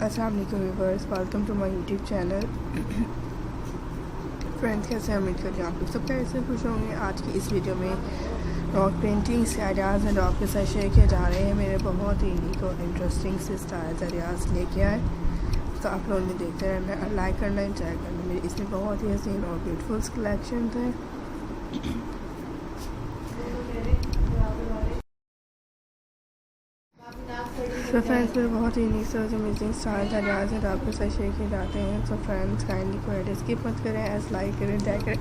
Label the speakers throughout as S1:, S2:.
S1: अस्सलाम वालेकुम viewers, welcome to my YouTube channel. Friends, कैसे उम्मीद करते हैं आप लोग सब कैसे खुश होंगे। आज की इस वीडियो में रॉक पेंटिंग्स के आइडियाज़ एंड आपके साथ शेयर किए जा रहे हैं। मेरे बहुत ही यूनिक और इंटरेस्टिंग से स्टाइल्स आइडियाज़ लेके आए, तो आप लोगों ने देखते रहना, लाइक करना, एंजॉय करना। मेरे इसमें बहुत ही हसीन और ब्यूटीफुल कलेक्शन है। तो फ्रेंड्स, मेरे बहुत ही यूनिक और अमेजिंग स्टाइल्स आइडियाज़ हैं, आपके साथ शेयर किए जाते हैं। तो फ्रेंड्स, काइंडली को एड स्किप मत करें, एज लाइक करें, एंजॉय करें।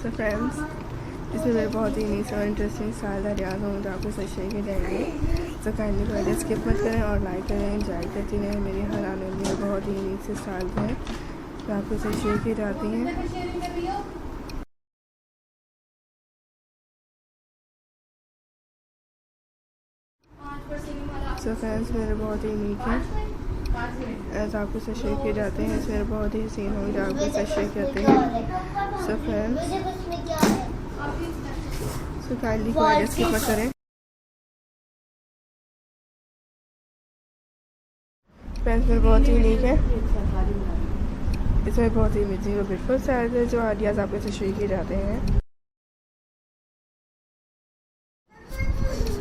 S1: तो फ्रेंड्स, इसमें मेरे बहुत ही यूनिक और इंटरेस्टिंग स्टाइल आइडियाज़ होंगे जो आपके साथ शेयर किए जाएंगे। तो काइंडली को एड स्किप मत करें और लाइक करें, एंजॉय करती रहें। मेरी हर आने वाली बहुत ही यूनिक से स्टाइल्स हैं जो आपके साथ शेयर की जाती हैं। सो फ्रेंड्स, मेरे बहुत ही यूनिक हैं एज आपके साथ शेयर किए जाते हैं। इसमें बहुत ही हसीन होंगे जो आपके साथ शेयर करते हैं। सो फ्रेंड्स, सो काइंडली को एड स्किप मत करें। फ्रेंड्स, मेरे बहुत ही यूनिक है, इसमें बहुत ही अमेजिंग और ब्यूटीफुल स्टाइल है जो आइडियाज़ आपके साथ शेयर किए जाते हैं।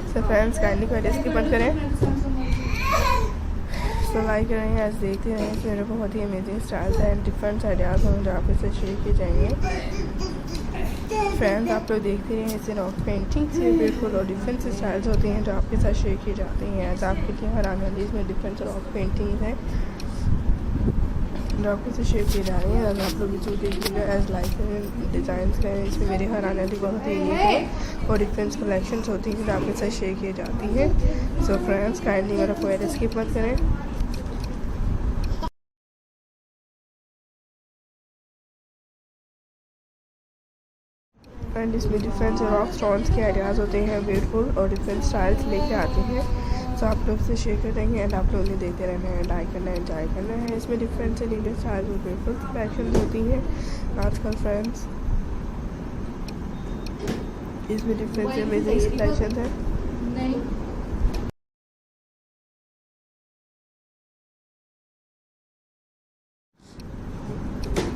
S1: सो फ्रेंड्स, काइंडली को एड स्किप मत करें, तो लाइक करेंगे, आज देखते रहें। मेरे बहुत ही amazing styles and different ideas होंगे जो आपके साथ शेयर किए जाएंगे। फ्रेंड्स, आप लोग देखते रहिए, इससे रॉक पेंटिंग से ब्यूटीफुल और डिफरेंट स्टाइल्स होती हैं जो आपके साथ शेयर की जाती हैं। एज आपके लिए हर आने वाली इसमें डिफरेंट रॉक पेंटिंग है जो आपके साथ शेयर की जा रही है। आप लोग जो देखिएगा, एज लाइक डिज़ाइन हैं, इसमें मेरे हर आने वाली बहुत ही यूनिक है और डिफरेंट कलेक्शंस होती हैं जो आपके साथ शेयर की जाती हैं। सो फ्रेंड्स, काइंडली मेरा कोई स्किप मत करें। एंड इसमें डिफरेंट रॉक स्टोन्स के आइडियाज़ होते हैं, ब्यूटीफुल और डिफरेंट स्टाइल्स लेके आते हैं। तो आप लोग से शेयर करेंगे एंड आप लोग ने देखते रहना है, लाइक करना है, एंजॉय करना है। इसमें डिफरेंट से नीचे स्टाइल्स और ब्यूटीफुल कलेक्शन होती हैं आजकल। फ्रेंड्स, इसमें डिफरेंट से अमेजिंग कलेक्शन है।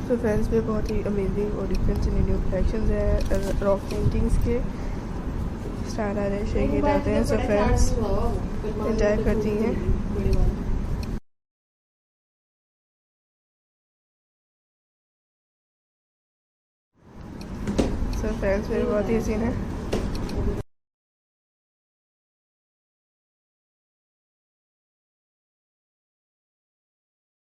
S1: तो फ्रेंड्स, में बहुत ही अमेजिंग और डिफरेंट से न्यू कलेक्शन है रॉक पेंटिंग्स के स्टाइल आ रहे शेयर किए जाते हैं। सो फ्रेंड्स, एंजॉय करती हैं। सो फ्रेंड्स, मेरे बहुत ही हसीन है।